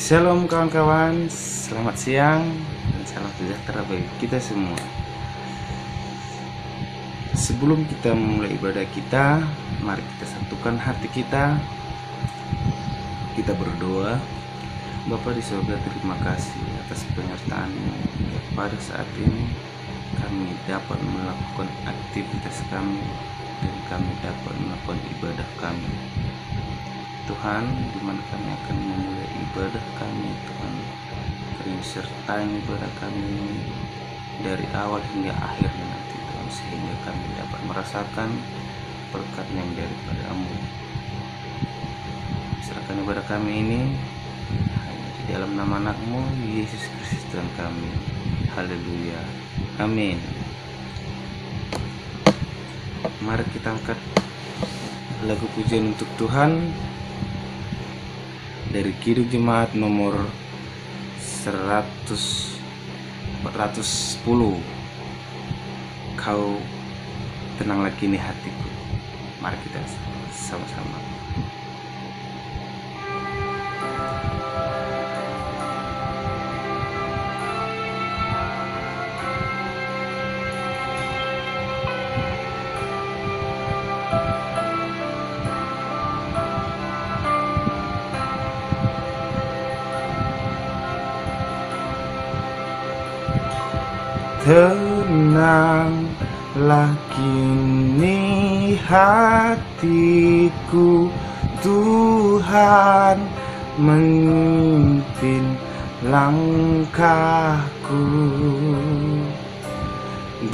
Shalom kawan-kawan, selamat siang dan salam sejahtera bagi kita semua. Sebelum kita memulai ibadah kita, mari kita satukan hati kita. Kita berdoa. Bapa di surga, terima kasih atas penyertaan-Mu. Pada saat ini kami dapat melakukan aktivitas kami dan kami dapat melakukan ibadah kami. Tuhan, di mana kami akan memulai ibadah kami, Tuhan, kami sertai ibadah kami ini dari awal hingga akhirnya nanti, Tuhan, sehingga kami dapat merasakan berkat yang daripada-Mu. Serahkan ibadah kami ini hanya di dalam nama anak-Mu, Yesus Kristus Tuhan kami. Haleluya, amin. Mari kita angkat lagu pujian untuk Tuhan dari Kidung Jemaat nomor 410. Kau tenanglah kini hatiku. Mari kita sama-sama. Tenanglah kini hatiku, Tuhan memimpin langkahku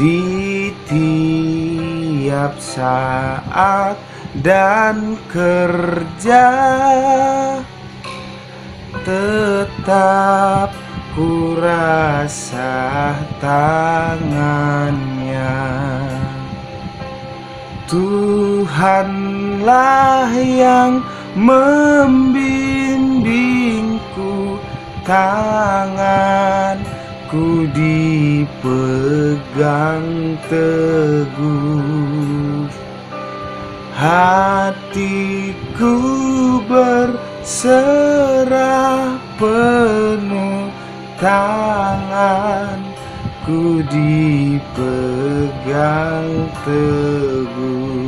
di tiap saat dan kerja. Tetap ku rasa tangannya. Tuhanlah yang membimbingku, tanganku dipegang teguh. Hatiku berserah penuh, tanganku dipegang teguh.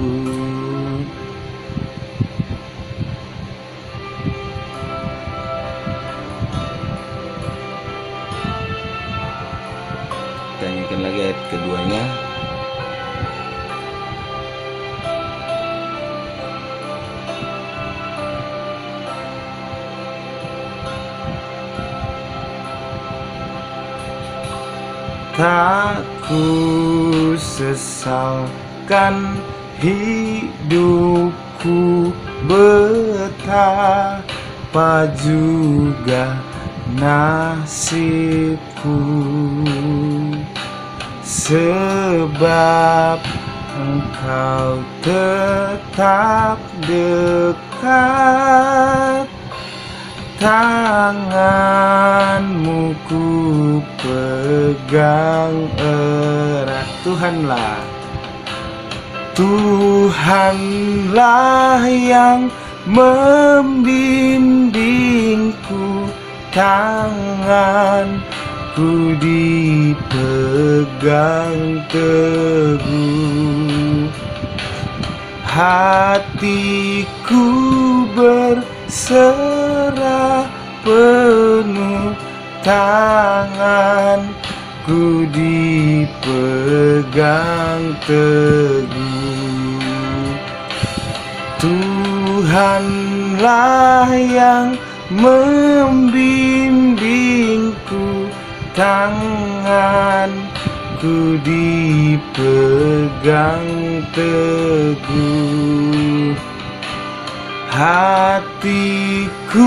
Kita nyanyikan lagi ayat keduanya. Tak ku sesalkan hidupku, betapa juga nasibku, sebab Engkau tetap dekat. Tanganmu ku pegang erat. Tuhanlah yang membimbingku, tanganku dipegang teguh. Hatiku berserah penuh, tanganku dipegang teguh. Tuhanlah yang membimbingku, tanganku dipegang teguh. Hatiku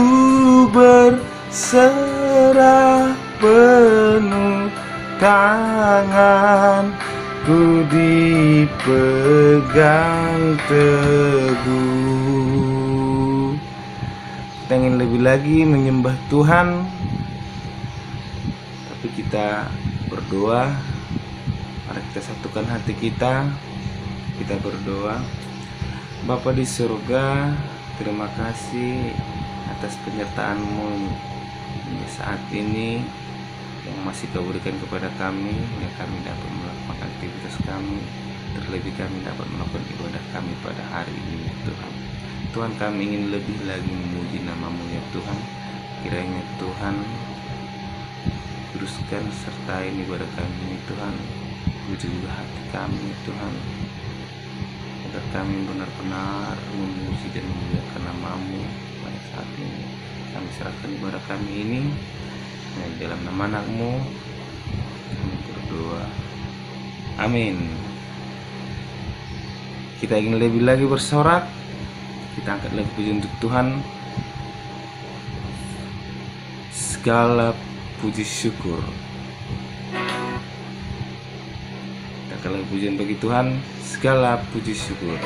berserah penuh, tanganku dipegang teguh. Kita ingin lebih lagi menyembah Tuhan, tapi kita berdoa. Mari kita satukan hati kita. Kita berdoa. Bapa di surga, terima kasih atas penyertaan-Mu hingga saat ini yang masih Kau berikan kepada kami, yang kami dapat melakukan aktivitas kami, terlebih kami dapat melakukan ibadah kami pada hari ini, Tuhan. Tuhan, kami ingin lebih lagi memuji nama-Mu, ya Tuhan. Kiranya Tuhan teruskan sertai ibadah kami ini, Tuhan. Puji juga hati kami, Tuhan, agar kami benar-benar memuji dan memuliakan nama-Mu pada saat ini. Kami serahkan ibadah kami ini dalam nama anak-Mu, kami berdoa, amin. Kita ingin lebih lagi bersorak, kita angkat lagi puji untuk Tuhan. Segala puji syukur, kita angkat lagi pujian bagi Tuhan. Segala puji syukur.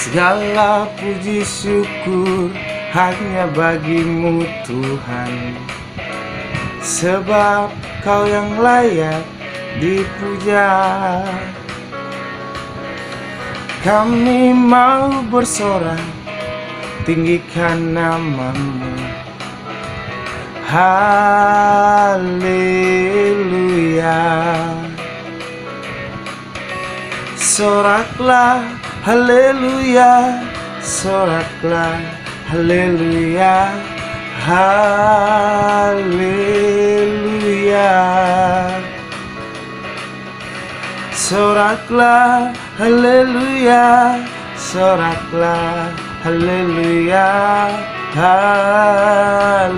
Segala puji syukur hanya bagi-Mu, Tuhan, sebab Kau yang layak dipuja. Kami mau bersorak, tinggikan nama-Mu. Haleluya. Soraklah, haleluya, soraklah, haleluya, haleluya. Soraklah, haleluya, soraklah, haleluya, haleluya.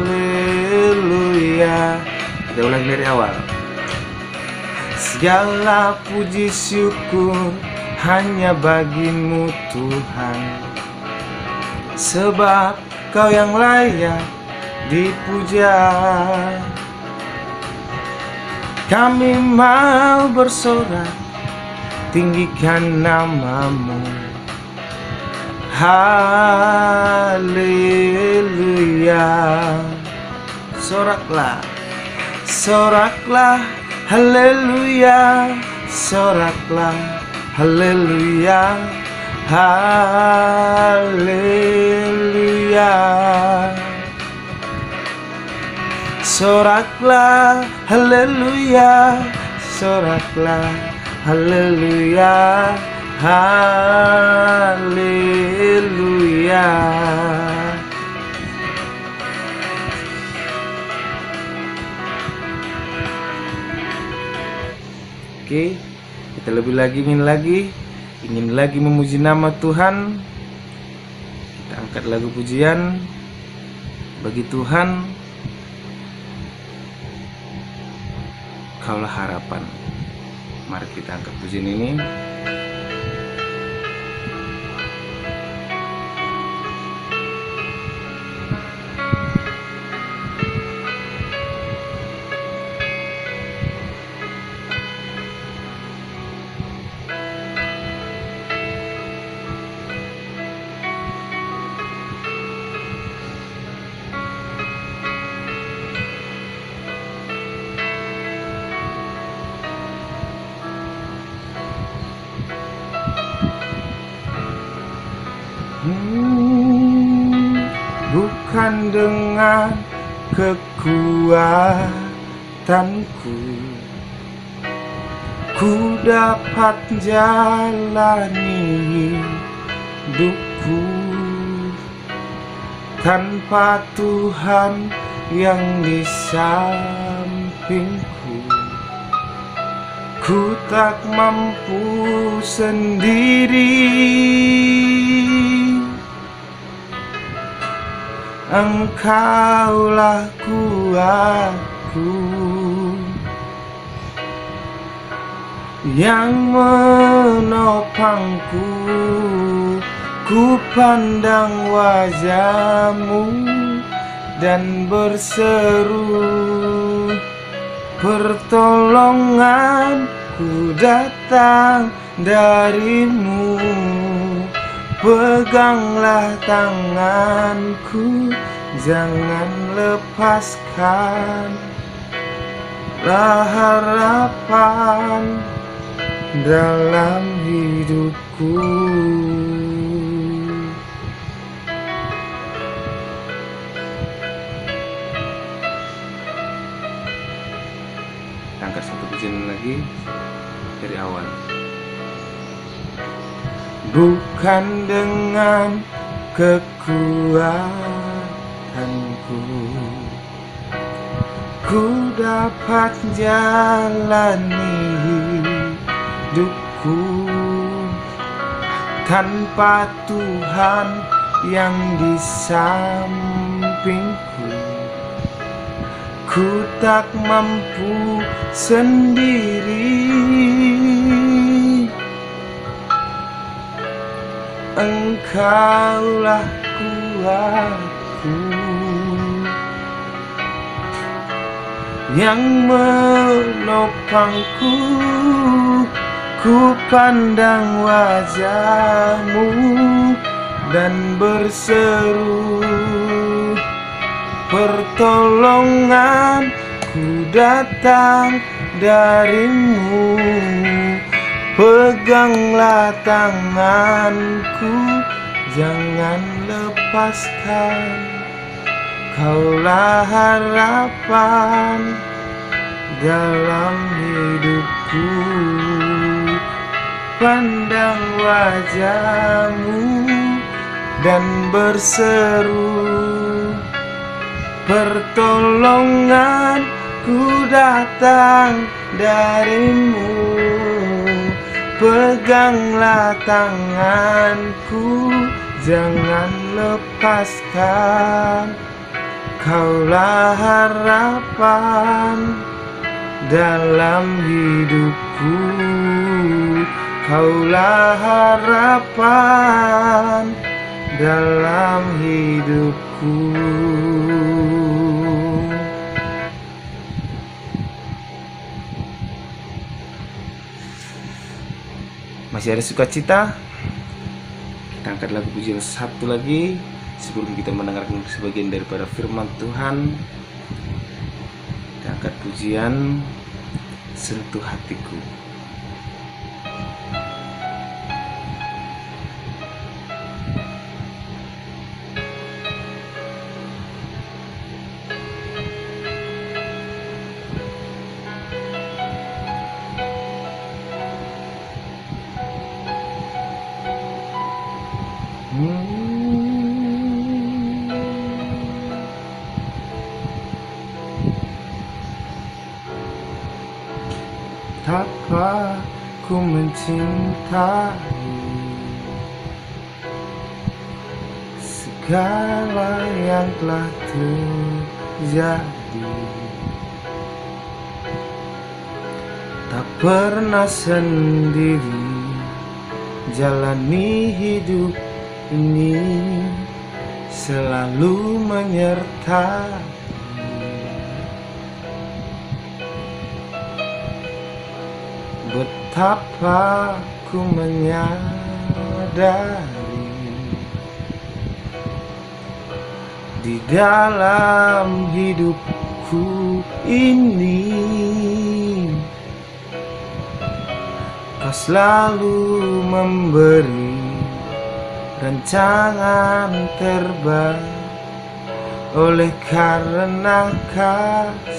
Kita ulang dari awal. Segala puji syukur hanya bagi-Mu, Tuhan, sebab Kau yang layak dipuja. Kami mau bersorak, tinggikan nama-Mu. Haleluya. Soraklah, soraklah, haleluya, soraklah, haleluya, haleluya. Soraklah, haleluya, soraklah, haleluya, haleluya. Oke, kita lebih lagi ingin lagi memuji nama Tuhan. Kita angkat lagu pujian bagi Tuhan. Kaulah harapan. Mari kita angkat pujian ini. Bukan dengan kekuatanku ku dapat jalani hidupku, tanpa Tuhan yang di sampingku ku tak mampu sendiri. Engkaulah kuatku yang menopangku. Ku pandang wajah-Mu dan berseru, pertolonganku datang dari-Mu. Peganglah tanganku, jangan lepaskan. lah harapan dalam hidupku. Angkat satu pujian lagi dari awal. Bukan dengan kekuatanku ku dapat jalani hidupku, tanpa Tuhan yang di sampingku ku tak mampu sendiri. Engkaulah kuatku yang menopangku. Ku pandang wajah-Mu dan berseru, pertolonganku datang dari-Mu. Peganglah tanganku, jangan lepaskan. Kaulah harapan dalam hidupku. Pandang wajah-Mu dan berseru, pertolonganku datang dari-Mu. Peganglah tanganku, jangan lepaskan. Kaulah harapan dalam hidupku. Kaulah harapan dalam hidupku. Masih ada sukacita? Kita angkat lagu pujian satu lagi sebelum kita mendengarkan sebagian daripada firman Tuhan. Kita angkat pujian Sentuh Hatiku. Betapa ku mencintai segala yang telah terjadi. Tak pernah sendiri jalani hidup ini, selalu menyertai. Betapa ku menyadari di dalam hidupku ini Kau selalu memberi rancangan terbaik oleh karena kasih.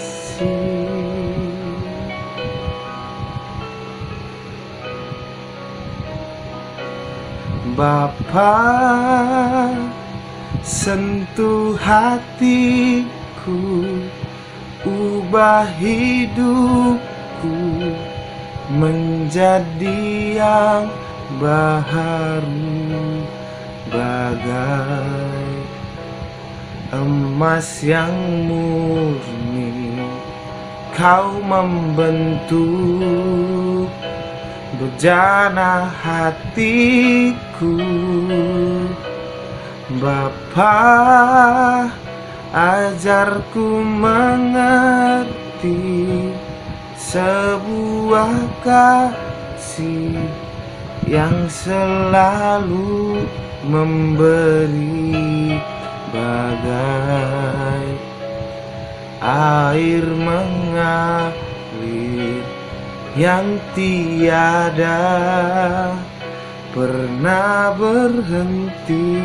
Bapa, sentuh hatiku, ubah hidupku menjadi yang baharu, bagai emas yang murni. Kau membentuk bejana hatiku. Bapa, ajarku mengerti sebuah kasih yang selalu memberi, bagai air mengalir yang tiada pernah berhenti.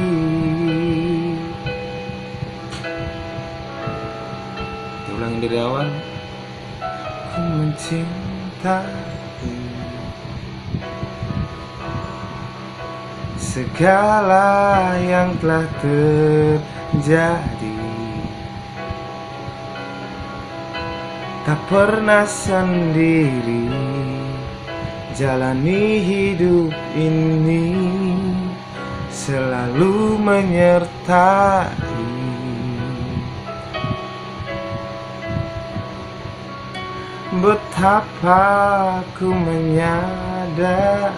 Ulangi dari awal. Ku mencintai segala yang telah terjadi, tak pernah sendiri jalani hidup ini, selalu menyertai. Betapa ku menyadari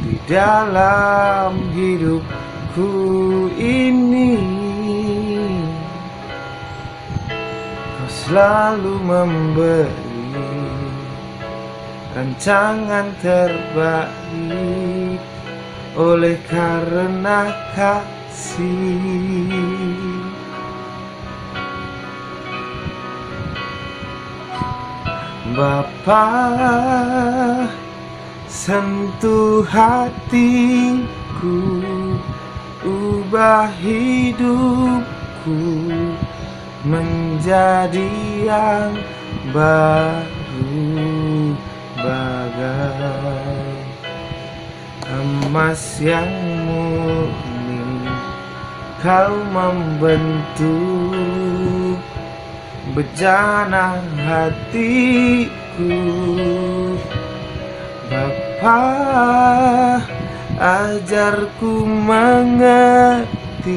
di dalam hidupku ini kau selalu memberi rancangan terbaik oleh karena kasih. Bapa, sentuh hatiku, ubah hidupku menjadi yang baru, bagai emas yang murni. Kau membentuk bejana hatiku. Bapa, ajarku mengerti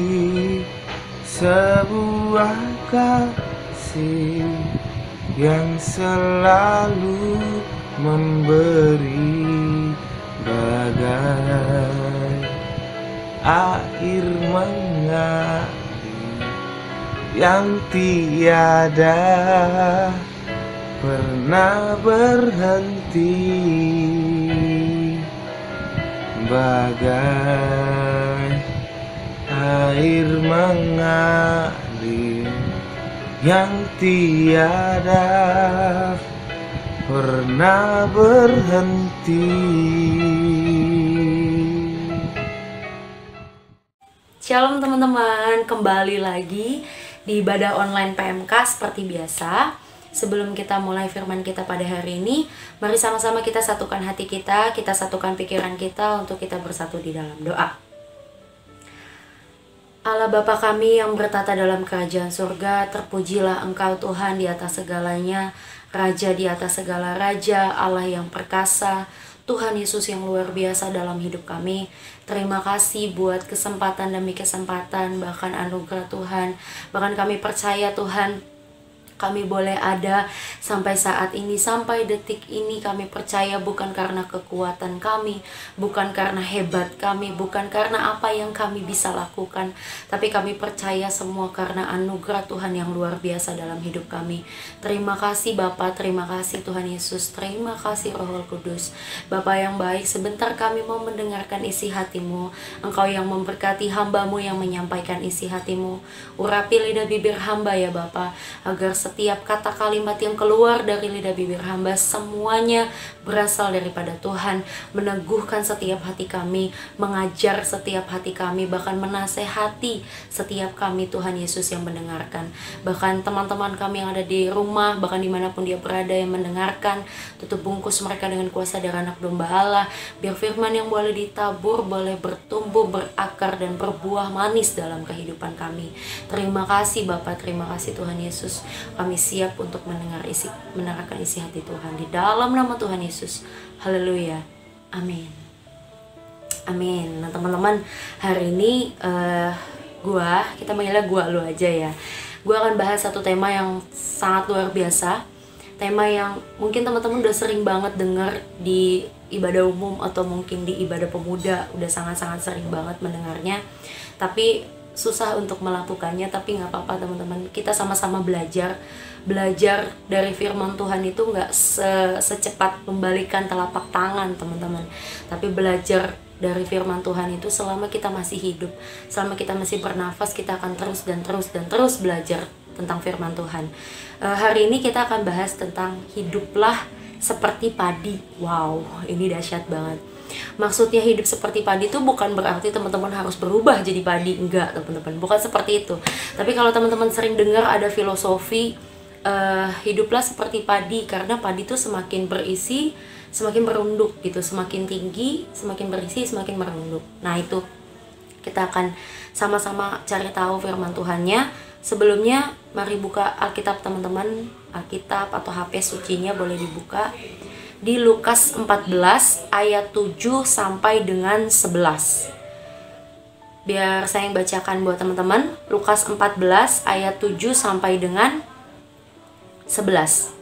sebuah kasih yang selalu memberi, bagai air mengalir yang tiada pernah berhenti, bagai air mengalir yang tiada pernah berhenti. Shalom teman-teman, kembali lagi di ibadah online PMK seperti biasa. Sebelum kita mulai firman kita pada hari ini, mari sama-sama kita satukan hati kita satukan pikiran kita untuk kita bersatu di dalam doa. Allah Bapa kami yang bertata dalam kerajaan surga, terpujilah Engkau Tuhan di atas segalanya, Raja di atas segala raja, Allah yang perkasa, Tuhan Yesus yang luar biasa dalam hidup kami. Terima kasih buat kesempatan demi kesempatan, bahkan anugerah Tuhan. Bahkan kami percaya Tuhan, kami boleh ada sampai saat ini, sampai detik ini. Kami percaya bukan karena kekuatan kami, bukan karena hebat kami, bukan karena apa yang kami bisa lakukan, tapi kami percaya semua karena anugerah Tuhan yang luar biasa dalam hidup kami. Terima kasih Bapa, terima kasih Tuhan Yesus, terima kasih Roh Kudus. Bapa yang baik, sebentar kami mau mendengarkan isi hati-Mu. Engkau yang memberkati hamba-Mu yang menyampaikan isi hati-Mu. Urapi lidah bibir hamba ya Bapa, agar setiap kata kalimat yang keluar dari lidah bibir hamba semuanya berasal daripada Tuhan, meneguhkan setiap hati kami, mengajar setiap hati kami, bahkan menasehati setiap kami Tuhan Yesus yang mendengarkan. Bahkan teman-teman kami yang ada di rumah, bahkan dimanapun dia berada yang mendengarkan, tutup bungkus mereka dengan kuasa darah anak domba Allah, biar firman yang boleh ditabur boleh bertumbuh, berakar dan berbuah manis dalam kehidupan kami. Terima kasih Bapak, terima kasih Tuhan Yesus. Kami siap untuk mendengarkan isi hati Tuhan di dalam nama Tuhan Yesus. Haleluya. Amin. Amin. Nah teman-teman, hari ini kita manggilnya lu aja ya. Gua akan bahas satu tema yang sangat luar biasa. Tema yang mungkin teman-teman udah sering banget dengar di ibadah umum atau mungkin di ibadah pemuda, udah sangat-sangat sering banget mendengarnya. Tapi susah untuk melakukannya, tapi nggak apa-apa teman-teman. Kita sama-sama belajar dari firman Tuhan itu nggak secepat membalikan telapak tangan teman-teman, tapi belajar dari firman Tuhan itu selama kita masih hidup, selama kita masih bernafas, kita akan terus dan terus belajar tentang firman Tuhan. Hari ini kita akan bahas tentang hiduplah seperti padi. Wow, ini dahsyat banget. Maksudnya hidup seperti padi itu bukan berarti teman-teman harus berubah jadi padi. Enggak, teman-teman, bukan seperti itu. Tapi kalau teman-teman sering dengar ada filosofi hiduplah seperti padi, karena padi itu semakin berisi semakin merunduk gitu, semakin tinggi semakin berisi semakin merunduk. Nah, itu kita akan sama-sama cari tahu firman Tuhannya. Sebelumnya mari buka Alkitab teman-teman, Alkitab atau HP sucinya boleh dibuka di Lukas 14 ayat 7 sampai dengan 11. Biar saya yang bacakan buat teman-teman. Lukas 14 ayat 7 sampai dengan 11.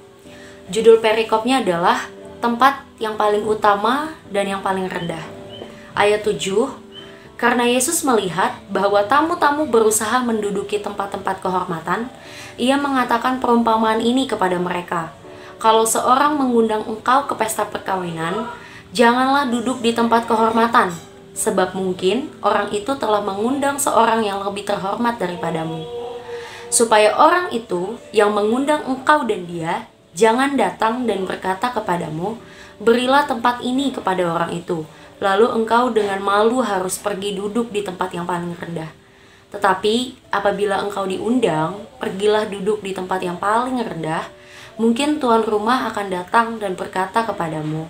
Judul perikopnya adalah tempat yang paling utama dan yang paling rendah. Ayat 7, karena Yesus melihat bahwa tamu-tamu berusaha menduduki tempat-tempat kehormatan, ia mengatakan perumpamaan ini kepada mereka. Kalau seorang mengundang engkau ke pesta perkawinan, janganlah duduk di tempat kehormatan, sebab mungkin orang itu telah mengundang seorang yang lebih terhormat daripadamu. Supaya orang itu yang mengundang engkau dan dia jangan datang dan berkata kepadamu, berilah tempat ini kepada orang itu, lalu engkau dengan malu harus pergi duduk di tempat yang paling rendah. Tetapi apabila engkau diundang, pergilah duduk di tempat yang paling rendah. Mungkin tuan rumah akan datang dan berkata kepadamu,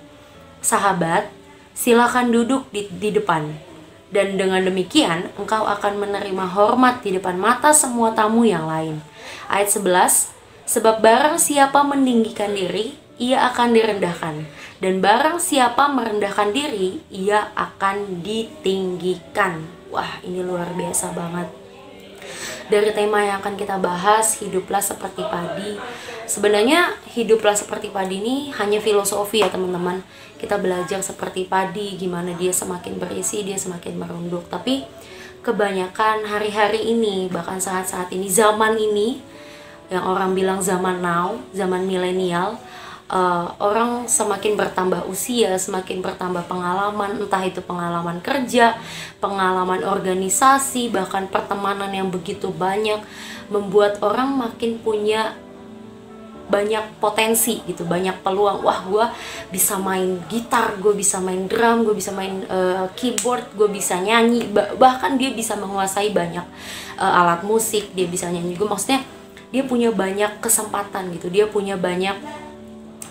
sahabat, silakan duduk di depan. Dan dengan demikian, engkau akan menerima hormat di depan mata semua tamu yang lain. Ayat 11, sebab barang siapa meninggikan diri, ia akan direndahkan. Dan barang siapa merendahkan diri, ia akan ditinggikan. Wah, ini luar biasa banget. Dari tema yang akan kita bahas, hiduplah seperti padi. Sebenarnya hiduplah seperti padi ini hanya filosofi ya teman-teman. Kita belajar seperti padi, gimana dia semakin berisi, dia semakin merunduk. Tapi kebanyakan hari-hari ini, bahkan saat-saat ini, zaman ini, yang orang bilang zaman now, zaman milenial, orang semakin bertambah usia, semakin bertambah pengalaman, entah itu pengalaman kerja, pengalaman organisasi, bahkan pertemanan yang begitu banyak, membuat orang makin punya banyak potensi gitu, banyak peluang. Wah, gue bisa main gitar, gue bisa main drum, gue bisa main keyboard, gue bisa nyanyi, bahkan dia bisa menguasai banyak alat musik, dia bisa nyanyi juga. Maksudnya dia punya banyak kesempatan gitu, dia punya banyak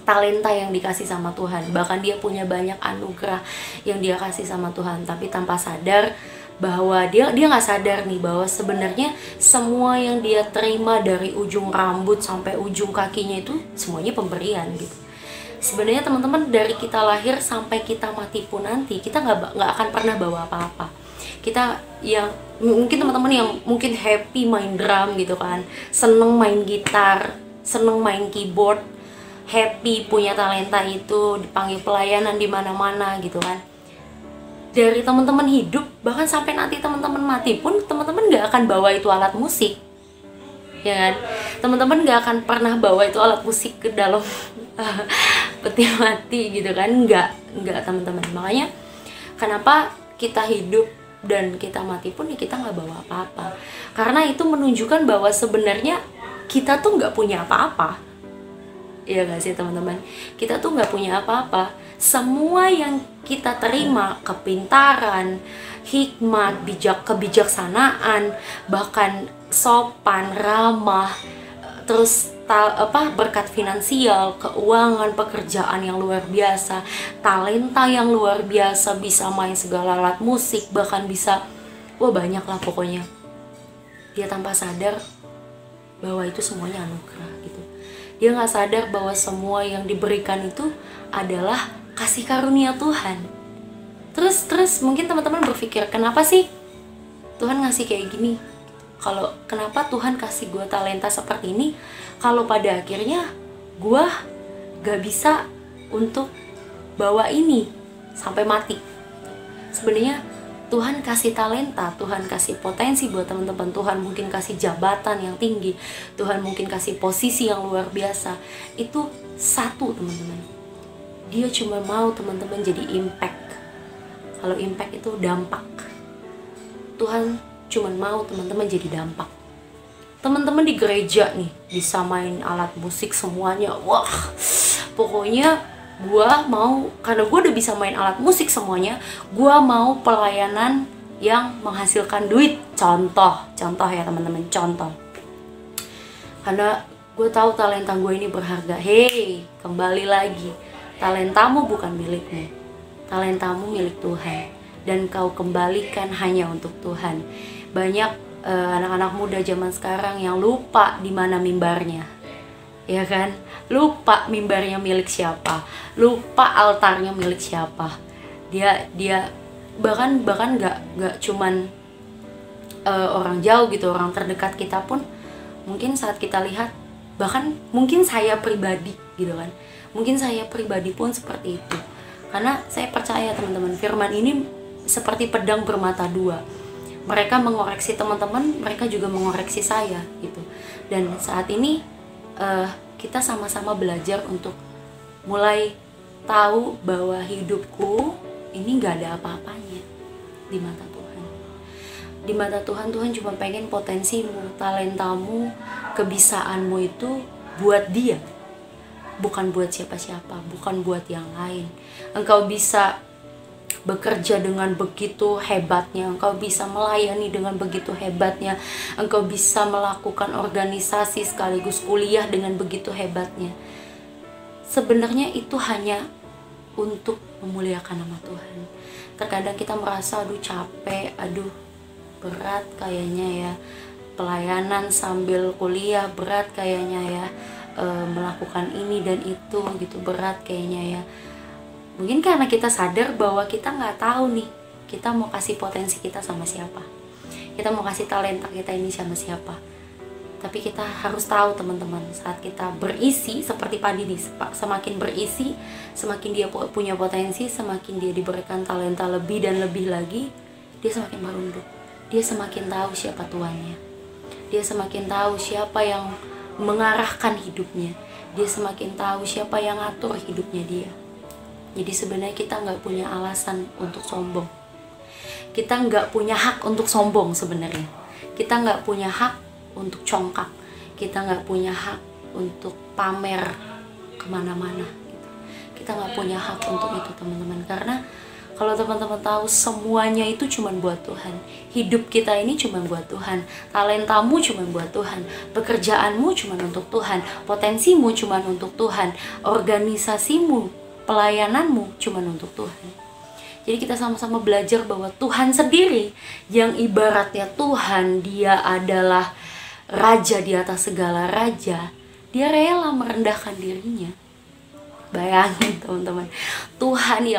talenta yang dikasih sama Tuhan, bahkan dia punya banyak anugerah yang dia kasih sama Tuhan. Tapi tanpa sadar bahwa dia nggak sadar nih bahwa sebenarnya semua yang dia terima dari ujung rambut sampai ujung kakinya itu semuanya pemberian gitu. Sebenarnya teman-teman, dari kita lahir sampai kita mati pun nanti kita nggak akan pernah bawa apa-apa. Kita yang mungkin teman-teman yang mungkin happy main drum gitu kan, seneng main gitar, seneng main keyboard, happy punya talenta itu, dipanggil pelayanan di mana-mana gitu kan. Dari teman-teman hidup, bahkan sampai nanti teman-teman mati pun, teman-teman gak akan bawa itu alat musik, ya kan? Teman-teman gak akan pernah bawa itu alat musik ke dalam peti mati gitu kan? Enggak teman-teman. Makanya kenapa kita hidup dan kita mati pun ya kita nggak bawa apa-apa, karena itu menunjukkan bahwa sebenarnya kita tuh nggak punya apa-apa. Iya gak sih teman-teman? Kita tuh nggak punya apa-apa. Semua yang kita terima, kepintaran, hikmat, kebijaksanaan, bahkan sopan, ramah, terus berkat finansial, keuangan, pekerjaan yang luar biasa, talenta yang luar biasa, bisa main segala alat musik, bahkan bisa, wah banyak lah pokoknya. Dia tanpa sadar bahwa itu semuanya anugerah gitu. Dia nggak sadar bahwa semua yang diberikan itu adalah kasih karunia Tuhan. Terus mungkin teman-teman berpikir, kenapa sih Tuhan ngasih kayak gini? Kenapa Tuhan kasih gue talenta seperti ini, kalau pada akhirnya gue gak bisa untuk bawa ini sampai mati? Sebenarnya Tuhan kasih talenta, Tuhan kasih potensi buat teman-teman, Tuhan mungkin kasih jabatan yang tinggi, Tuhan mungkin kasih posisi yang luar biasa. Itu satu teman-teman, dia cuma mau teman-teman jadi impact. Kalau impact itu dampak, Tuhan cuma mau teman-teman jadi dampak. Teman-teman di gereja nih bisa main alat musik semuanya, wah pokoknya gua mau, karena gua udah bisa main alat musik semuanya, gua mau pelayanan yang menghasilkan duit. Contoh ya teman-teman, contoh. Karena gue tahu talenta gue ini berharga. Hei, kembali lagi, talentamu bukan milikmu, talentamu milik Tuhan, dan kau kembalikan hanya untuk Tuhan. Banyak anak-anak muda zaman sekarang yang lupa di mana mimbarnya, ya kan? Lupa mimbarnya milik siapa, lupa altarnya milik siapa. Dia bahkan nggak cuman orang jauh gitu, orang terdekat kita pun mungkin saat kita lihat, bahkan mungkin saya pribadi gitu kan, mungkin saya pribadi pun seperti itu. Karena saya percaya teman-teman, firman ini seperti pedang bermata dua. Mereka mengoreksi teman-teman, mereka juga mengoreksi saya gitu. Dan saat ini kita sama-sama belajar untuk mulai tahu bahwa hidupku ini gak ada apa-apanya di mata Tuhan. Di mata Tuhan, Tuhan cuma pengen potensimu, talentamu, kebisaanmu itu buat Dia, bukan buat siapa-siapa, bukan buat yang lain. Engkau bisa bekerja dengan begitu hebatnya, engkau bisa melayani dengan begitu hebatnya, engkau bisa melakukan organisasi sekaligus kuliah dengan begitu hebatnya. Sebenarnya itu hanya untuk memuliakan nama Tuhan. Terkadang kita merasa aduh capek, aduh berat kayaknya ya, pelayanan sambil kuliah berat kayaknya ya, melakukan ini dan itu gitu berat kayaknya ya. Mungkin karena kita sadar bahwa kita nggak tahu nih, kita mau kasih potensi kita sama siapa, kita mau kasih talenta kita ini sama siapa. Tapi kita harus tahu teman-teman, saat kita berisi seperti padi nih, semakin berisi, semakin dia punya potensi, semakin dia diberikan talenta lebih dan lebih lagi, dia semakin merunduk, dia semakin tahu siapa tuannya, dia semakin tahu siapa yang mengarahkan hidupnya, dia semakin tahu siapa yang ngatur hidupnya dia. Jadi sebenarnya kita nggak punya alasan untuk sombong. Kita nggak punya hak untuk sombong sebenarnya. Kita nggak punya hak untuk congkak. Kita nggak punya hak untuk pamer kemana-mana. Kita nggak punya hak untuk itu teman-teman. Karena kalau teman-teman tahu semuanya itu cuma buat Tuhan. Hidup kita ini cuma buat Tuhan. Talentamu cuma buat Tuhan. Pekerjaanmu cuma untuk Tuhan. Potensimu cuma untuk Tuhan. Organisasimu, pelayananmu cuma untuk Tuhan. Jadi kita sama-sama belajar bahwa Tuhan sendiri yang ibaratnya Tuhan, Dia adalah Raja di atas segala raja. Dia rela merendahkan dirinya. Bayangin teman-teman, Tuhan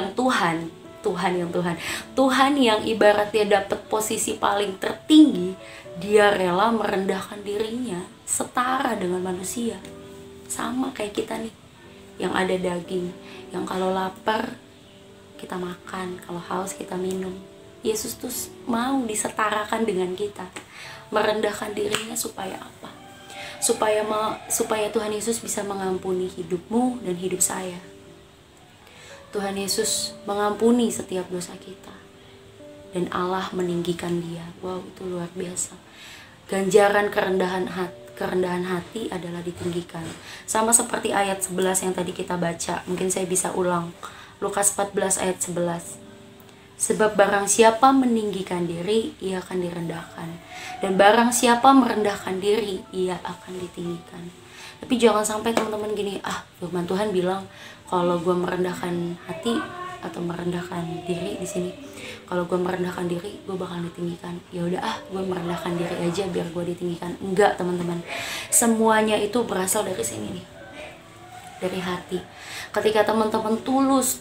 yang ibaratnya dapat posisi paling tertinggi, Dia rela merendahkan dirinya setara dengan manusia. Sama kayak kita nih, yang ada daging, yang kalau lapar kita makan, kalau haus kita minum. Yesus tuh mau disetarakan dengan kita, merendahkan dirinya supaya apa? Supaya Tuhan Yesus bisa mengampuni hidupmu dan hidup saya. Tuhan Yesus mengampuni setiap dosa kita, dan Allah meninggikan Dia. Wow, itu luar biasa. Ganjaran kerendahan hati adalah ditinggikan. Sama seperti ayat 11 yang tadi kita baca. Mungkin saya bisa ulang. Lukas 14 ayat 11. Sebab barang siapa meninggikan diri, ia akan direndahkan. Dan barang siapa merendahkan diri, ia akan ditinggikan. Tapi jangan sampai teman-teman gini, firman Tuhan bilang kalau gue merendahkan hati atau merendahkan diri di sini, kalau gue merendahkan diri gue bakal ditinggikan. Ya udah gue merendahkan diri aja biar gue ditinggikan. Enggak teman-teman, semuanya itu berasal dari sini nih, dari hati. Ketika teman-teman tulus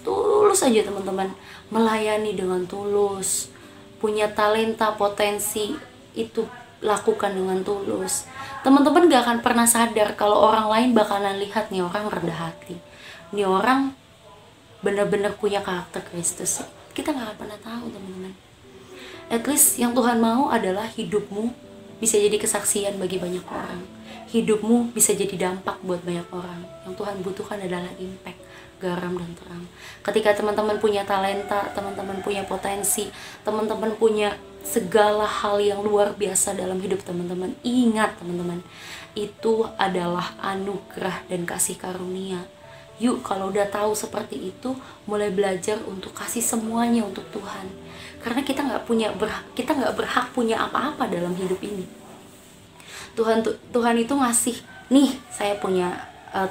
aja teman-teman melayani dengan tulus, punya talenta, potensi, itu lakukan dengan tulus. Teman-teman gak akan pernah sadar kalau orang lain bakalan lihat nih orang rendah hati, nih orang benar-benar punya karakter Kristus. Kita gak akan pernah tahu teman-teman. At least yang Tuhan mau adalah hidupmu bisa jadi kesaksian bagi banyak orang. hidupmu bisa jadi dampak buat banyak orang. Yang Tuhan butuhkan adalah impact, garam dan terang. Ketika teman-teman punya talenta, teman-teman punya potensi, teman-teman punya segala hal yang luar biasa dalam hidup teman-teman, ingat teman-teman, itu adalah anugerah dan kasih karunia. Yuk, kalau udah tahu seperti itu, mulai belajar untuk kasih semuanya untuk Tuhan. Karena kita nggak berhak punya apa-apa dalam hidup ini. Tuhan itu ngasih, nih saya punya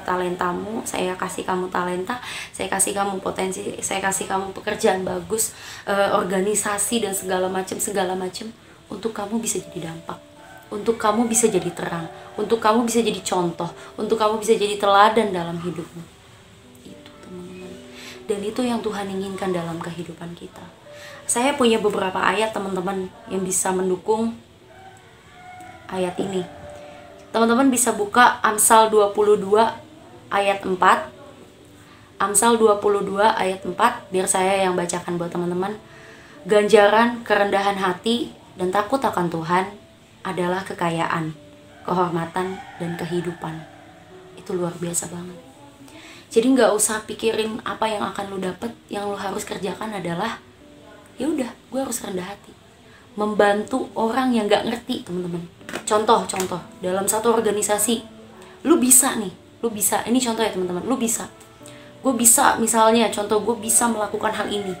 talentamu, saya kasih kamu talenta, saya kasih kamu potensi, saya kasih kamu pekerjaan bagus, organisasi dan segala macam untuk kamu bisa jadi dampak, untuk kamu bisa jadi terang, untuk kamu bisa jadi contoh, untuk kamu bisa jadi teladan dalam hidupmu. Itu teman-teman. Dan itu yang Tuhan inginkan dalam kehidupan kita. Saya punya beberapa ayat teman-teman yang bisa mendukung ayat ini. Teman-teman bisa buka Amsal 22 ayat 4. Amsal 22 ayat 4, biar saya yang bacakan buat teman-teman. Ganjaran kerendahan hati dan takut akan Tuhan adalah kekayaan, kehormatan, dan kehidupan. Itu luar biasa banget. Jadi nggak usah pikirin apa yang akan lo dapet. Yang lo harus kerjakan adalah, ya udah, gue harus rendah hati, membantu orang yang nggak ngerti, teman-teman. Contoh dalam satu organisasi, lu bisa nih, lu bisa. Ini contoh ya teman-teman, lu bisa. Gue bisa, misalnya contoh, gue bisa melakukan hal ini.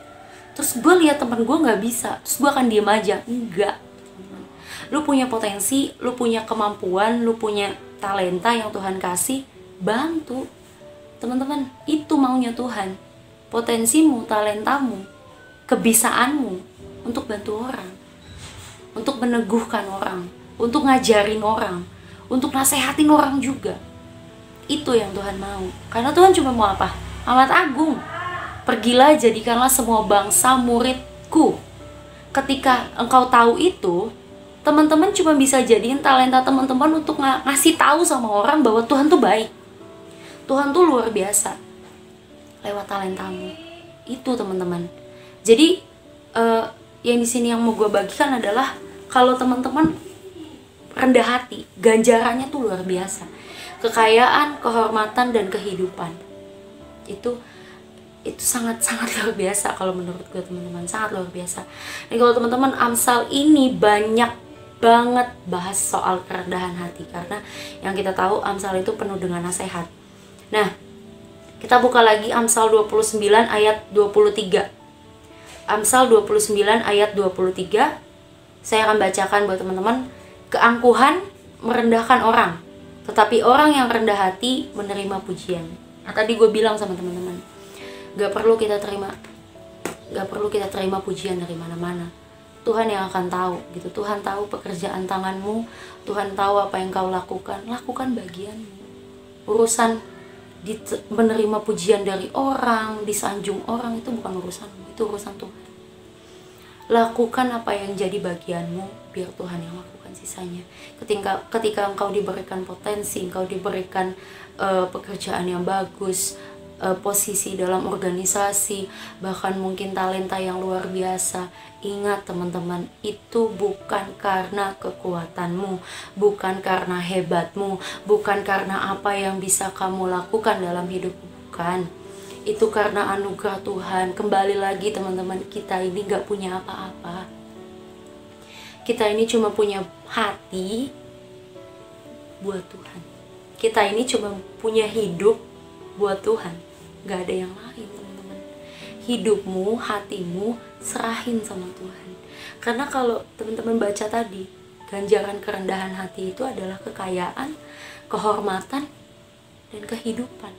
Terus gue lihat teman gue nggak bisa, terus gue akan diem aja? Enggak. Lu punya potensi, lu punya kemampuan, lu punya talenta yang Tuhan kasih, bantu. Teman-teman, itu maunya Tuhan. Potensimu, talentamu, kebisaanmu untuk bantu orang, untuk meneguhkan orang, untuk ngajarin orang, untuk nasehatin orang juga. Itu yang Tuhan mau. Karena Tuhan cuma mau apa? Amat agung. Pergilah, jadikanlah semua bangsa muridku. Ketika engkau tahu itu, teman-teman cuma bisa jadiin talenta teman-teman untuk ngasih tahu sama orang bahwa Tuhan tuh baik, Tuhan tuh luar biasa lewat talentamu. Itu teman-teman. Jadi yang di sini yang mau gue bagikan adalah, kalau teman-teman rendah hati, ganjarannya tuh luar biasa. Kekayaan, kehormatan, dan kehidupan. Itu sangat-sangat luar biasa kalau menurut gue, teman-teman. Sangat luar biasa. Dan kalau teman-teman, Amsal ini banyak banget bahas soal kerendahan hati. Karena yang kita tahu, Amsal itu penuh dengan nasihat. Nah, kita buka lagi Amsal 29 ayat 23. Amsal 29 ayat 23. Saya akan bacakan buat teman-teman. Keangkuhan merendahkan orang, tetapi orang yang rendah hati menerima pujian. Nah, tadi gue bilang sama teman-teman, gak perlu kita terima pujian dari mana-mana. Tuhan yang akan tahu gitu. Tuhan tahu pekerjaan tanganmu, Tuhan tahu apa yang kau lakukan bagianmu. Urusan menerima pujian dari orang, disanjung orang, itu bukan urusanmu, itu urusan Tuhan. Lakukan apa yang jadi bagianmu, biar Tuhan yang lakukan sisanya. Ketika engkau diberikan potensi, engkau diberikan pekerjaan yang bagus, posisi dalam organisasi, bahkan mungkin talenta yang luar biasa, ingat teman-teman, itu bukan karena kekuatanmu, bukan karena hebatmu, bukan karena apa yang bisa kamu lakukan dalam hidup, bukan. Itu karena anugerah Tuhan. Kembali lagi teman-teman, kita ini gak punya apa-apa. Kita ini cuma punya hati buat Tuhan. Kita ini cuma punya hidup buat Tuhan. Gak ada yang lain teman-teman. Hidupmu, hatimu, serahin sama Tuhan. Karena kalau teman-teman baca tadi, ganjaran kerendahan hati itu adalah kekayaan, kehormatan, dan kehidupan.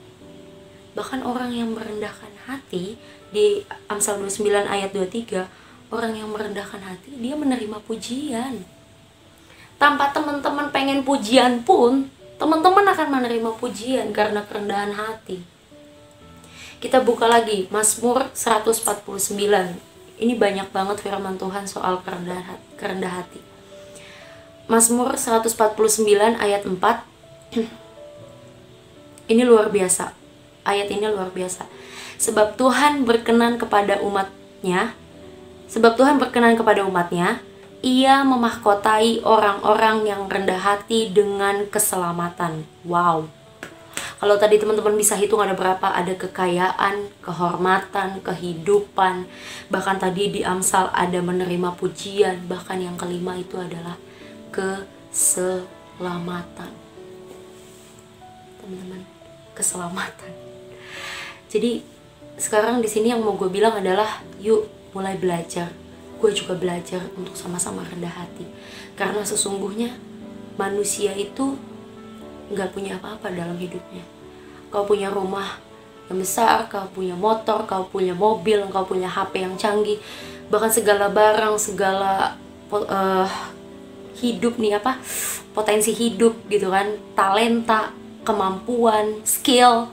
Bahkan orang yang merendahkan hati, di Amsal 29 ayat 23, orang yang merendahkan hati, dia menerima pujian. Tanpa teman-teman pengen pujian pun, teman-teman akan menerima pujian karena kerendahan hati. Kita buka lagi Mazmur 149. Ini banyak banget firman Tuhan soal kerendah hati. Mazmur 149 ayat 4. Ini luar biasa. Ayat ini luar biasa. Sebab Tuhan berkenan kepada umatnya, Ia memahkotai orang-orang yang rendah hati dengan keselamatan. Wow. Kalau tadi teman-teman bisa hitung ada berapa, ada kekayaan, kehormatan, kehidupan. Bahkan tadi di Amsal ada menerima pujian. Bahkan yang kelima itu adalah keselamatan. Teman-teman, keselamatan. Jadi sekarang di sini yang mau gue bilang adalah yuk mulai belajar. Gue juga belajar untuk sama-sama rendah hati. Karena sesungguhnya manusia itu nggak punya apa-apa dalam hidupnya. Kau punya rumah yang besar, kau punya motor, kau punya mobil, kau punya HP yang canggih, bahkan segala barang, segala hidup nih apa, potensi hidup gitu kan, talenta, kemampuan, skill,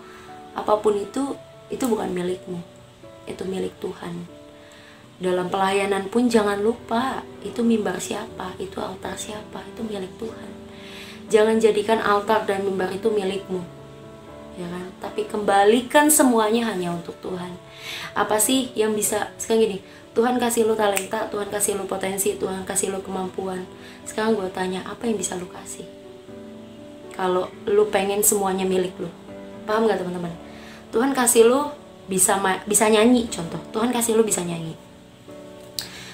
apapun itu bukan milikmu, itu milik Tuhan. Dalam pelayanan pun jangan lupa, itu mimbar siapa, itu altar siapa, itu milik Tuhan. Jangan jadikan altar dan mimbar itu milikmu, ya kan? Tapi kembalikan semuanya hanya untuk Tuhan. Apa sih yang bisa, sekarang gini, Tuhan kasih lu talenta, Tuhan kasih lu potensi, Tuhan kasih lu kemampuan. Sekarang gue tanya, apa yang bisa lu kasih? Kalau lu pengen semuanya milik lu, paham gak teman-teman? Tuhan kasih lu bisa nyanyi, contoh. Tuhan kasih lu bisa nyanyi.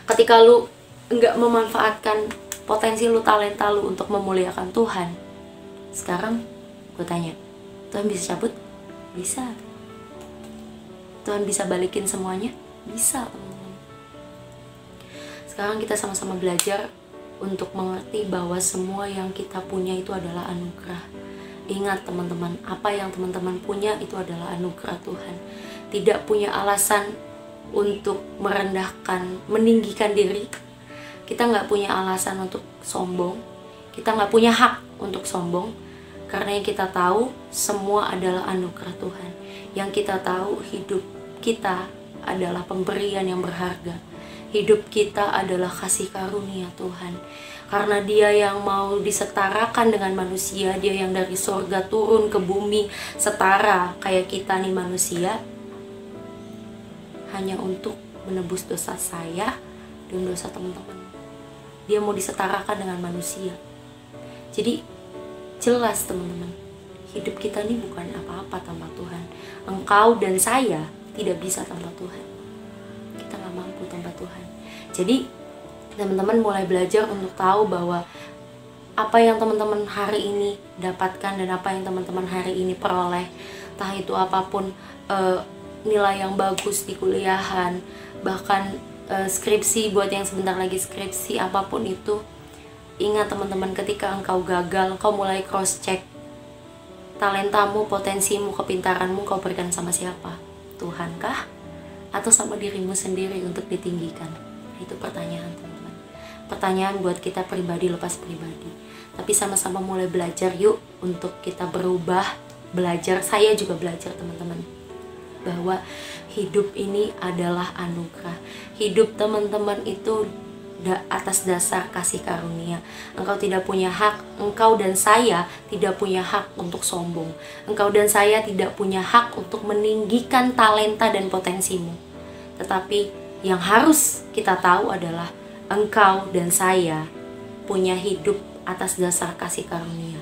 Ketika lu nggak memanfaatkan potensi lu, talenta lu untuk memuliakan Tuhan, sekarang gue tanya, Tuhan bisa cabut? Bisa. Tuhan bisa balikin semuanya? Bisa, teman-teman. Sekarang kita sama-sama belajar untuk mengerti bahwa semua yang kita punya itu adalah anugerah. Ingat teman-teman, apa yang teman-teman punya itu adalah anugerah Tuhan. Tidak punya alasan untuk merendahkan, meninggikan diri. Kita nggak punya alasan untuk sombong. Kita nggak punya hak untuk sombong. Karena yang kita tahu semua adalah anugerah Tuhan. Yang kita tahu hidup kita adalah pemberian yang berharga. Hidup kita adalah kasih karunia Tuhan. Karena Dia yang mau disetarakan dengan manusia, Dia yang dari sorga turun ke bumi setara kayak kita nih manusia, hanya untuk menebus dosa saya dan dosa teman-teman. Dia mau disetarakan dengan manusia. Jadi jelas teman-teman, hidup kita ini bukan apa-apa tanpa Tuhan. Engkau dan saya tidak bisa tanpa Tuhan. Kita gak mampu tanpa Tuhan. Jadi teman-teman mulai belajar untuk tahu bahwa apa yang teman-teman hari ini dapatkan dan apa yang teman-teman hari ini peroleh, entah itu apapun, nilai yang bagus di kuliahan, bahkan skripsi buat yang sebentar lagi skripsi, apapun itu, ingat teman-teman, ketika engkau gagal, engkau mulai cross check talentamu, potensimu, kepintaranmu kau berikan sama siapa? Tuhan kah? Atau sama dirimu sendiri untuk ditinggikan? Itu pertanyaan teman-teman. Pertanyaan buat kita pribadi lepas pribadi. Tapi sama-sama mulai belajar yuk untuk kita berubah, belajar. Saya juga belajar teman-teman, bahwa hidup ini adalah anugerah. Hidup teman-teman itu atas dasar kasih karunia. Engkau tidak punya hak, engkau dan saya tidak punya hak untuk sombong. Engkau dan saya tidak punya hak untuk meninggikan talenta dan potensimu. Tetapi yang harus kita tahu adalah engkau dan saya punya hidup atas dasar kasih karunia,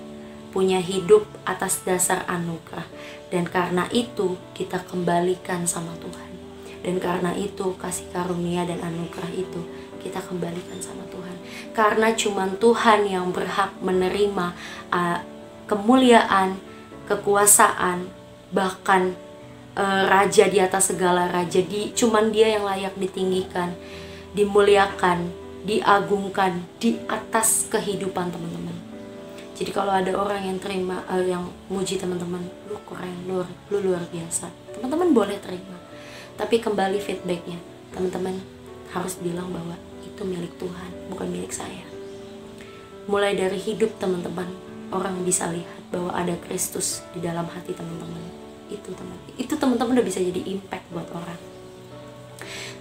punya hidup atas dasar anugerah. Dan karena itu kita kembalikan sama Tuhan. Dan karena itu kasih karunia dan anugerah itu kita kembalikan sama Tuhan. Karena cuma Tuhan yang berhak menerima kemuliaan, kekuasaan, bahkan raja di atas segala raja. Cuman Dia yang layak ditinggikan, dimuliakan, diagungkan di atas kehidupan teman-teman. Jadi kalau ada orang yang terima, yang muji teman-teman, lu keren, lu luar biasa, teman-teman boleh terima. Tapi kembali feedbacknya, teman-teman harus bilang bahwa itu milik Tuhan, bukan milik saya. Mulai dari hidup teman-teman, orang bisa lihat bahwa ada Kristus di dalam hati teman-teman. Itu teman-teman udah bisa jadi impact buat orang.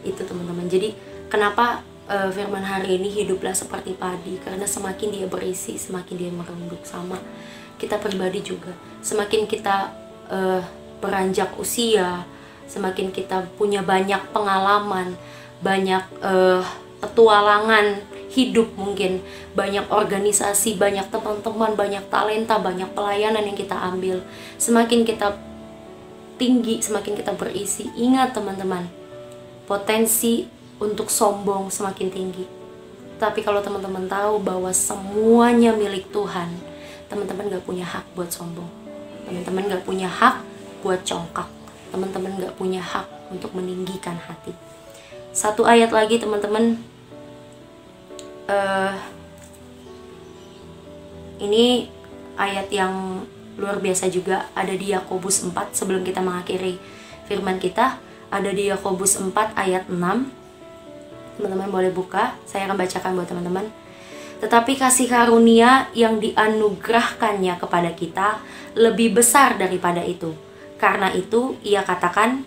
Itu teman-teman. Jadi kenapa firman hari ini, hiduplah seperti padi, karena semakin dia berisi, semakin dia merenduk. Sama kita pribadi juga, semakin kita beranjak usia, semakin kita punya banyak pengalaman, banyak petualangan hidup mungkin banyak organisasi, banyak teman-teman, banyak talenta, banyak pelayanan yang kita ambil. Semakin kita tinggi, semakin kita berisi. Ingat teman-teman, potensi untuk sombong semakin tinggi. Tapi kalau teman-teman tahu bahwa semuanya milik Tuhan, teman-teman gak punya hak buat sombong. Teman-teman gak punya hak buat congkak. Teman-teman gak punya hak untuk meninggikan hati. Satu ayat lagi teman-teman, ini ayat yang luar biasa juga, ada di Yakobus 4. Sebelum kita mengakhiri firman kita, ada di Yakobus 4 ayat 6. Teman-teman boleh buka, saya akan bacakan buat teman-teman. Tetapi kasih karunia yang dianugerahkannya kepada kita lebih besar daripada itu. Karena itu ia katakan,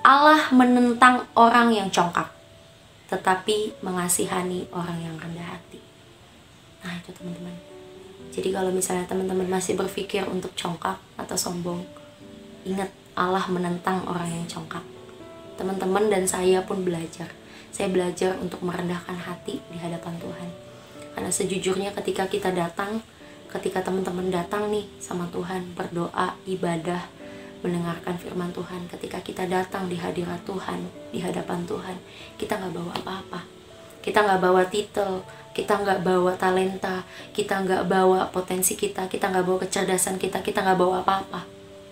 Allah menentang orang yang congkak, tetapi mengasihani orang yang rendah hati. Nah itu teman-teman. Jadi kalau misalnya teman-teman masih berpikir untuk congkak atau sombong, ingat Allah menentang orang yang congkak. Teman-teman dan saya pun belajar. Saya belajar untuk merendahkan hati di hadapan Tuhan. Karena sejujurnya ketika kita datang, ketika teman-teman datang nih sama Tuhan, berdoa, ibadah, mendengarkan firman Tuhan, ketika kita datang di hadirat Tuhan, di hadapan Tuhan, kita gak bawa apa-apa. Kita gak bawa titel, kita gak bawa talenta, kita gak bawa potensi kita gak bawa kecerdasan kita gak bawa apa-apa.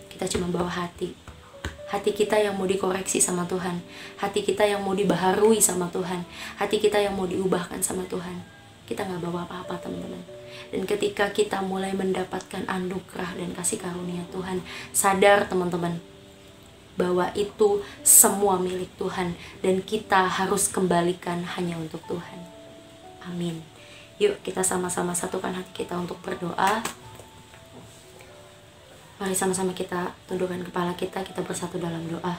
Kita cuma bawa hati. Hati kita yang mau dikoreksi sama Tuhan, hati kita yang mau dibaharui sama Tuhan, hati kita yang mau diubahkan sama Tuhan. Kita gak bawa apa-apa teman-teman. Dan ketika kita mulai mendapatkan anugerah dan kasih karunia Tuhan, sadar teman-teman bahwa itu semua milik Tuhan dan kita harus kembalikan hanya untuk Tuhan. Amin. Yuk kita sama-sama satukan hati kita untuk berdoa. Mari sama-sama kita tundukkan kepala kita bersatu dalam doa.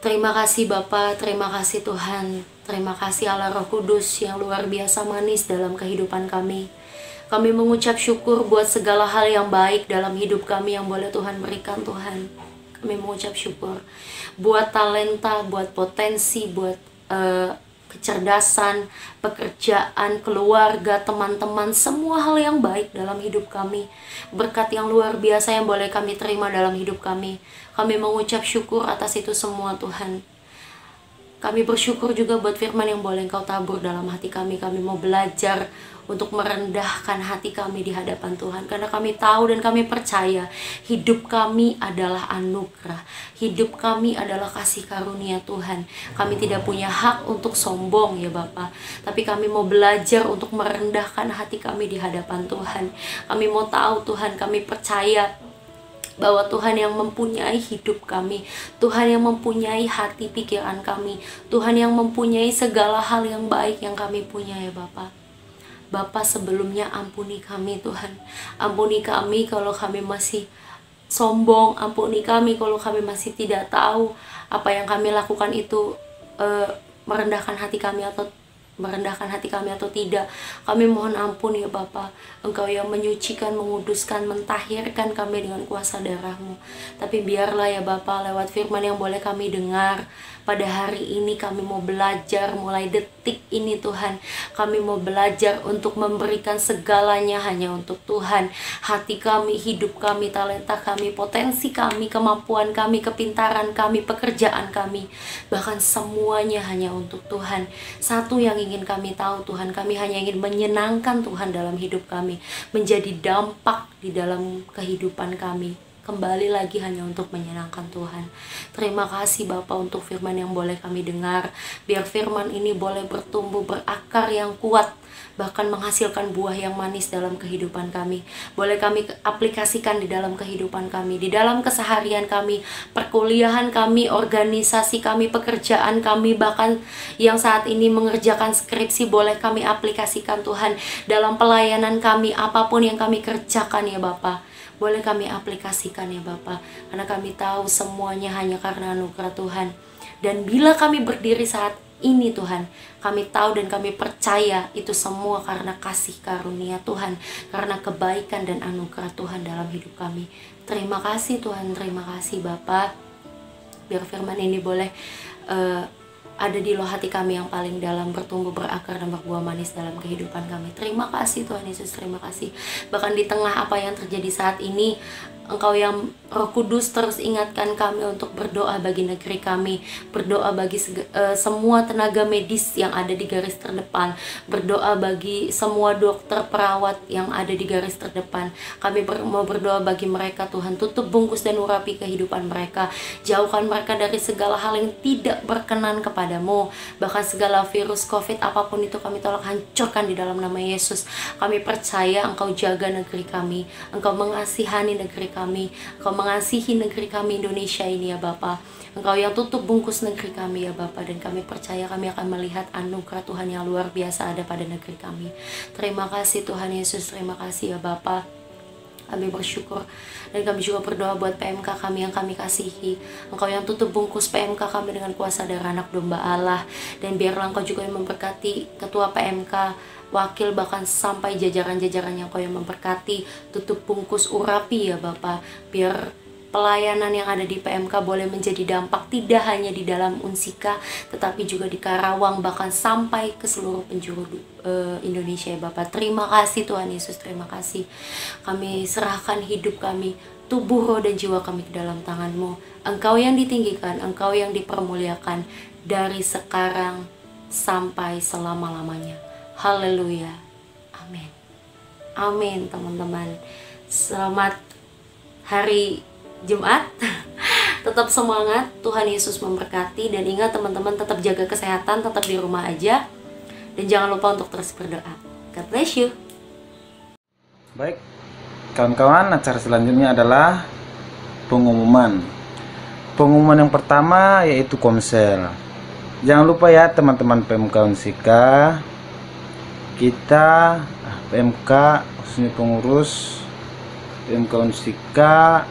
Terima kasih Bapa, terima kasih Tuhan, terima kasih Allah Roh Kudus yang luar biasa manis dalam kehidupan kami. Kami mengucap syukur buat segala hal yang baik dalam hidup kami yang boleh Tuhan berikan Tuhan. Kami mengucap syukur buat talenta, buat potensi, buat kecerdasan, pekerjaan, keluarga, teman-teman, semua hal yang baik dalam hidup kami. Berkat yang luar biasa yang boleh kami terima dalam hidup kami. Kami mengucap syukur atas itu semua Tuhan. Kami bersyukur juga buat firman yang boleh Engkau tabur dalam hati kami. Kami mau belajar untuk merendahkan hati kami di hadapan Tuhan. Karena kami tahu dan kami percaya hidup kami adalah anugerah. Hidup kami adalah kasih karunia Tuhan. Kami tidak punya hak untuk sombong ya Bapa. Tapi kami mau belajar untuk merendahkan hati kami di hadapan Tuhan. Kami mau tahu Tuhan, kami percaya bahwa Tuhan yang mempunyai hidup kami, Tuhan yang mempunyai hati pikiran kami, Tuhan yang mempunyai segala hal yang baik yang kami punya ya Bapa. Bapa sebelumnya ampuni kami Tuhan. Ampuni kami kalau kami masih sombong. Ampuni kami kalau kami masih tidak tahu apa yang kami lakukan itu merendahkan hati kami atau tidak. Kami mohon ampun ya Bapa. Engkau yang menyucikan, menguduskan, mentahirkan kami dengan kuasa darah-Mu. Tapi biarlah ya Bapa, lewat firman yang boleh kami dengar pada hari ini, kami mau belajar mulai detik ini Tuhan. Kami mau belajar untuk memberikan segalanya hanya untuk Tuhan. Hati kami, hidup kami, talenta kami, potensi kami, kemampuan kami, kepintaran kami, pekerjaan kami, bahkan semuanya hanya untuk Tuhan. Satu yang ingin kami tahu Tuhan, kami hanya ingin menyenangkan Tuhan dalam hidup kami, menjadi dampak di dalam kehidupan kami. Kembali lagi hanya untuk menyenangkan Tuhan. Terima kasih Bapak untuk firman yang boleh kami dengar. Biar firman ini boleh bertumbuh, berakar yang kuat, bahkan menghasilkan buah yang manis dalam kehidupan kami. Boleh kami aplikasikan di dalam kehidupan kami, di dalam keseharian kami, perkuliahan kami, organisasi kami, pekerjaan kami, bahkan yang saat ini mengerjakan skripsi, boleh kami aplikasikan Tuhan dalam pelayanan kami, apapun yang kami kerjakan ya Bapak. Boleh kami aplikasikan ya Bapa, karena kami tahu semuanya hanya karena anugerah Tuhan. Dan bila kami berdiri saat ini Tuhan, kami tahu dan kami percaya itu semua karena kasih karunia Tuhan, karena kebaikan dan anugerah Tuhan dalam hidup kami. Terima kasih Tuhan, terima kasih Bapa. Biar firman ini boleh ada di loh hati kami yang paling dalam, bertumbuh, berakar, dan berbuah manis dalam kehidupan kami. Terima kasih Tuhan Yesus, terima kasih. Bahkan di tengah apa yang terjadi saat ini, Engkau yang Roh Kudus terus ingatkan kami untuk berdoa bagi negeri kami, berdoa bagi semua tenaga medis yang ada di garis terdepan, berdoa bagi semua dokter, perawat yang ada di garis terdepan. Kami mau berdoa bagi mereka Tuhan, tutup, bungkus, dan urapi kehidupan mereka, jauhkan mereka dari segala hal yang tidak berkenan kepadamu. Bahkan segala virus COVID apapun itu kami tolak, hancurkan di dalam nama Yesus. Kami percaya Engkau jaga negeri kami, Engkau mengasihani negeri kami, Engkau mengasihi negeri kami Indonesia ini ya Bapa. Engkau yang tutup bungkus negeri kami ya Bapa, dan kami percaya kami akan melihat anugerah Tuhan yang luar biasa ada pada negeri kami. Terima kasih Tuhan Yesus, terima kasih ya Bapa. Kami bersyukur, dan kami juga berdoa buat PMK kami yang kami kasihi. Engkau yang tutup bungkus PMK kami dengan kuasa darah anak domba Allah, dan biarlah Engkau juga yang memberkati ketua PMK, wakil, bahkan sampai jajaran-jajaran yang Kau yang memberkati, tutup bungkus, urapi ya Bapa. Biar pelayanan yang ada di PMK boleh menjadi dampak tidak hanya di dalam Unsika, tetapi juga di Karawang, bahkan sampai ke seluruh penjuru Indonesia ya Bapak. Terima kasih Tuhan Yesus, terima kasih. Kami serahkan hidup kami, tubuh, roh, dan jiwa kami ke dalam tangan-Mu. Engkau yang ditinggikan, Engkau yang dipermuliakan dari sekarang sampai selama-lamanya. Haleluya. Amin. Amin teman-teman. Selamat hari Jumat. Tetap semangat, Tuhan Yesus memberkati, dan ingat teman-teman, tetap jaga kesehatan, tetap di rumah aja, dan jangan lupa untuk terus berdoa. God bless you. Baik, kawan-kawan, acara selanjutnya adalah pengumuman. Pengumuman yang pertama yaitu Komsel. Jangan lupa ya teman-teman PMK Unsika, kita PMK khususnya pengurus PMK Unsika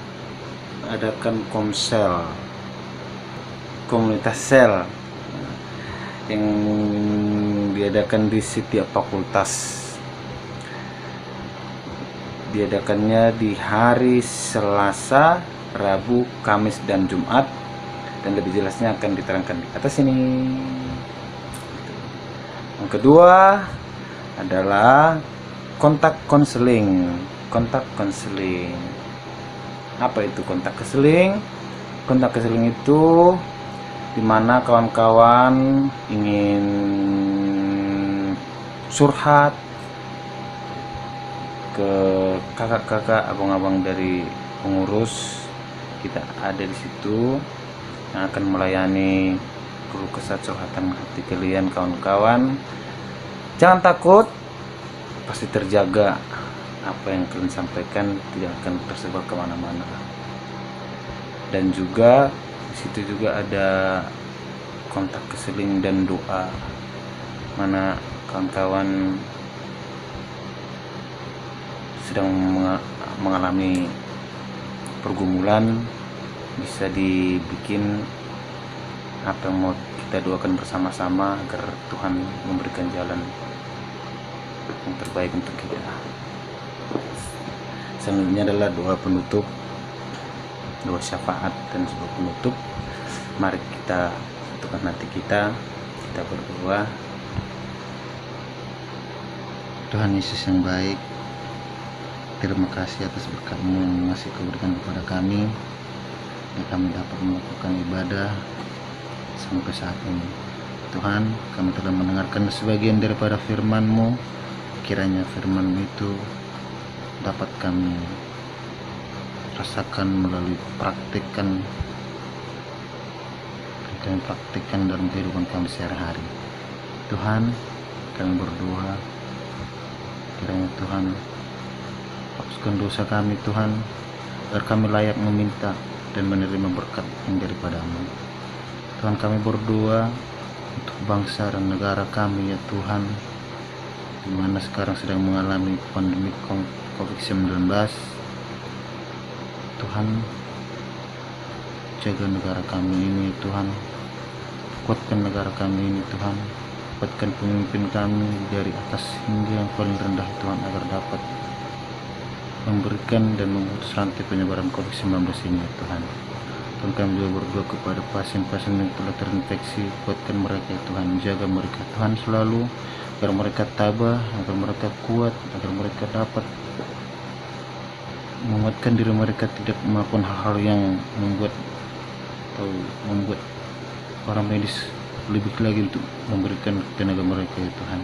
adakan Komsel, komunitas sel, yang diadakan di setiap fakultas. Diadakannya di hari Selasa, Rabu, Kamis, dan Jumat, dan lebih jelasnya akan diterangkan di atas ini. Yang kedua adalah kontak konseling. Kontak konseling. Apa itu kontak konseling? Kontak konseling itu dimana kawan-kawan ingin surhat ke kakak-kakak, abang-abang dari pengurus, kita ada di situ yang akan melayani keluh kesah curhatan hati kalian kawan-kawan. Jangan takut, pasti terjaga. Apa yang kalian sampaikan tidak akan tersebar kemana-mana. Dan juga di situ juga ada kontak konseling dan doa, mana kawan-kawan sedang mengalami pergumulan, bisa dibikin apa yang mau kita doakan bersama-sama agar Tuhan memberikan jalan yang terbaik untuk kita. Selanjutnya adalah doa penutup, doa syafaat dan doa penutup. Mari kita satukan hati kita berdoa. Tuhan Yesus yang baik, terima kasih atas berkat-Mu yang masih Kau berikan kepada kami, dan kami dapat melakukan ibadah sampai saat ini. Tuhan, kami telah mendengarkan sebagian daripada firman-Mu. Kiranya firman-Mu itu dapat kami rasakan melalui praktikkan dalam kehidupan kami sehari-hari. Tuhan, kami berdoa kiranya Tuhan hapuskan dosa kami Tuhan, agar kami layak meminta dan menerima berkat yang daripada-Mu. Tuhan, kami berdoa untuk bangsa dan negara kami ya Tuhan, di mana sekarang sedang mengalami pandemi COVID-19. Tuhan, jaga negara kami ini Tuhan, kuatkan negara kami ini Tuhan, kuatkan pemimpin kami dari atas hingga yang paling rendah Tuhan, agar dapat memberikan dan memutus rantai penyebaran COVID-19 ini Tuhan. Tuhan, kami juga berdoa kepada pasien-pasien yang telah terinfeksi, kuatkan mereka ya Tuhan, jaga mereka Tuhan selalu, agar mereka tabah, agar mereka kuat, agar mereka dapat menguatkan diri mereka, tidak melakukan hal-hal yang membuat para medis lebih lagi untuk memberikan tenaga mereka ya Tuhan.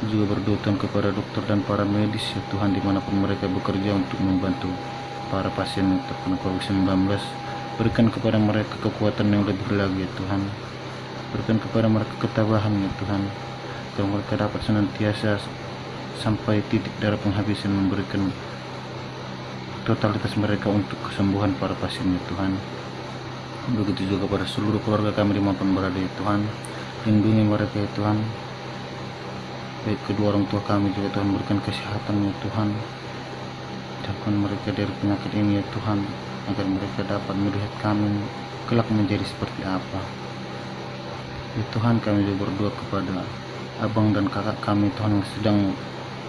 Juga berdoa Tuhan kepada dokter dan para medis ya Tuhan, dimanapun mereka bekerja untuk membantu para pasien yang terkena COVID-19. Berikan kepada mereka kekuatan yang lebih lagi ya Tuhan. Berikan kepada mereka ketabahan ya Tuhan, agar mereka dapat senantiasa sampai titik darah penghabisan memberikan totalitas mereka untuk kesembuhan para pasien ya Tuhan. Begitu juga pada seluruh keluarga kami dimanapun berada ya Tuhan, lindungi mereka ya Tuhan, baik kedua orang tua kami juga Tuhan, berikan kesehatan ya Tuhan, jauhkan mereka dari penyakit ini ya Tuhan, agar mereka dapat melihat kami kelak menjadi seperti apa ya Tuhan. Kami juga berdoa kepada abang dan kakak kami Tuhan yang sedang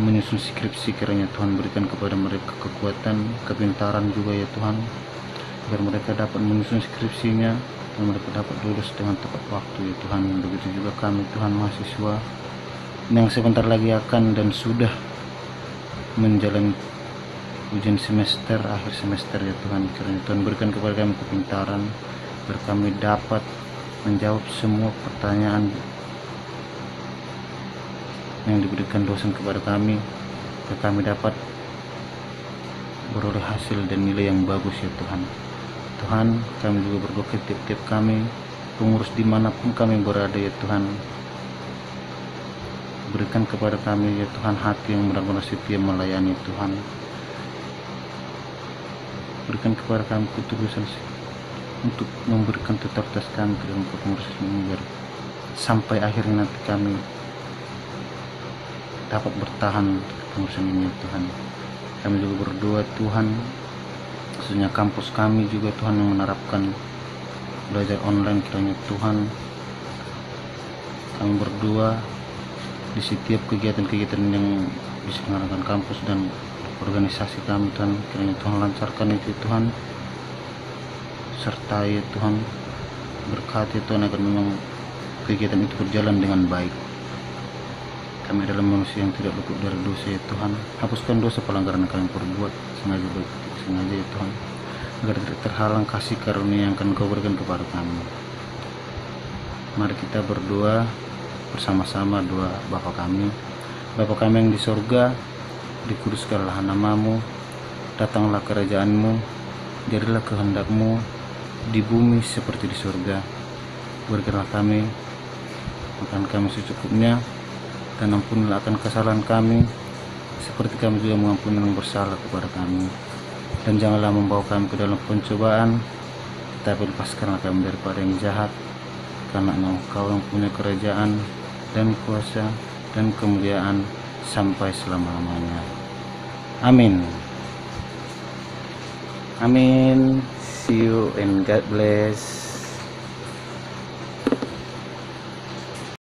menyusun skripsi, kiranya Tuhan berikan kepada mereka kekuatan, kepintaran juga ya Tuhan, agar mereka dapat menyusun skripsinya dan mereka dapat lulus dengan tepat waktu ya Tuhan. Begitu juga kami Tuhan, mahasiswa yang sebentar lagi akan dan sudah menjalani ujian semester akhir semester ya Tuhan, kiranya Tuhan berikan kepada kami kepintaran agar kami dapat menjawab semua pertanyaan yang diberikan dosen kepada kami, agar kami dapat beroleh hasil dan nilai yang bagus ya Tuhan. Tuhan, kami juga berdoa ke tiap-tiap kami, pengurus dimanapun kami berada ya Tuhan, berikan kepada kami ya Tuhan hati yang benar-benar setia melayani Tuhan. Berikan kepada kami ketulusan untuk memberikan totalitas kami ke dalam pengurus ini, sampai akhirnya nanti kami dapat bertahan di pengurusan ini Tuhan. Kami juga berdoa Tuhan, khususnya kampus kami juga Tuhan yang menerapkan belajar online, kiranya Tuhan kami berdoa di setiap kegiatan-kegiatan yang diselenggarakan kampus dan organisasi kami Tuhan, kiranya Tuhan lancarkan itu Tuhan, sertai Tuhan, berkati Tuhan agar memang kegiatan itu berjalan dengan baik. Kami adalah manusia yang tidak luput dari dosa ya Tuhan, hapuskan dosa pelanggaran yang kami perbuat, sengaja baik sengaja ya Tuhan, agar tidak terhalang kasih karunia yang akan Kau berikan kepada kami. Mari kita berdoa bersama-sama, doa Bapa kami yang di sorga, dikuduskanlah namamu, datanglah kerajaanmu, jadilah kehendak-Mu di bumi seperti di surga. Berikanlah kami makan kami secukupnya, dan ampunilah akan kesalahan kami, seperti kami juga mengampuni yang bersalah kepada kami. Dan janganlah membawa kami ke dalam pencobaan, tetapi lepaskanlah kami daripada yang jahat, karena Engkau yang punya kerajaan dan kuasa dan kemuliaan sampai selama-lamanya. Amin. Amin. See you and God bless.